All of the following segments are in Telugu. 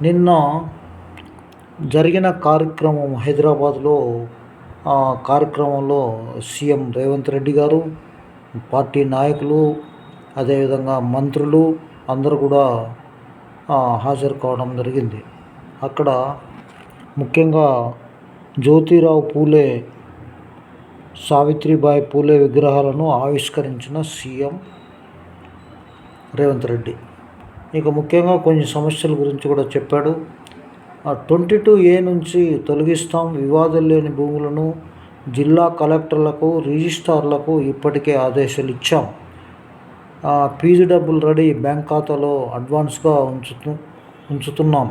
నిన్న జరిగిన కార్యక్రమం హైదరాబాద్లో కార్యక్రమంలో సీఎం రేవంత్ రెడ్డి గారు, పార్టీ నాయకులు, అదేవిధంగా మంత్రులు అందరూ కూడా హాజరు కావడం జరిగింది. అక్కడ ముఖ్యంగా జ్యోతిరావు పూలే, సావిత్రిబాయి పూలే విగ్రహాలను ఆవిష్కరించిన సీఎం రేవంత్ రెడ్డి. ఇక ముఖ్యంగా కొన్ని సమస్యల గురించి కూడా చెప్పాడు. 22A నుంచి తొలగిస్తాం, వివాదం లేని భూములను జిల్లా కలెక్టర్లకు, రిజిస్ట్రార్లకు ఇప్పటికే ఆదేశాలు ఇచ్చాం. ఫీజు డబ్బులు రెడీ, బ్యాంక్ ఖాతాలో అడ్వాన్స్గా ఉంచుతున్నాం.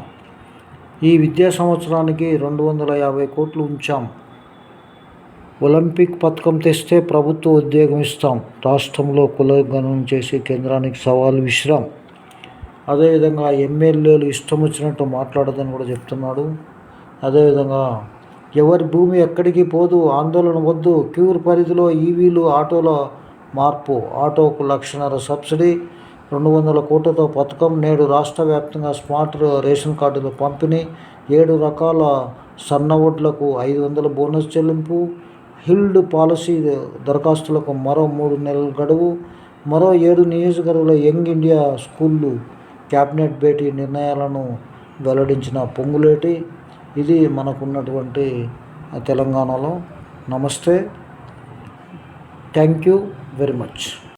ఈ విద్యా సంవత్సరానికి 250 కోట్లు ఉంచాం. ఒలింపిక్ పథకం తెస్తే ప్రభుత్వ ఉద్యోగం ఇస్తాం. రాష్ట్రంలో కులగణన చేసి కేంద్రానికి సవాల్ విసిరాం. అదేవిధంగా ఎమ్మెల్యేలు ఇష్టం వచ్చినట్టు మాట్లాడదని కూడా చెప్తున్నాడు. అదేవిధంగా ఎవరి భూమి ఎక్కడికి పోదు, ఆందోళన వద్దు, క్యూర్ పరిధిలో ఈవీలు, ఆటోల మార్పు, ఆటోకు 1,50,000 సబ్సిడీ, 200 కోట్లతో పథకం. నేడు రాష్ట్ర వ్యాప్తంగా స్మార్ట్ రేషన్ కార్డుల పంపిణీ, 7 రకాల సన్న వడ్లకు 500 బోనస్ చెల్లింపు, హిల్డ్ పాలసీ దరఖాస్తులకు మరో 3 నెలల గడువు, మరో 7 నియోజకవర్గాల యంగ్ ఇండియా స్కూళ్ళు క్యాబినెట్ భేటీ నిర్ణయాలను వెల్లడించిన పొంగులేటి. ఇది మనకున్నటువంటి తెలంగాణలో. నమస్తే, థ్యాంక్ యూ వెరీ మచ్.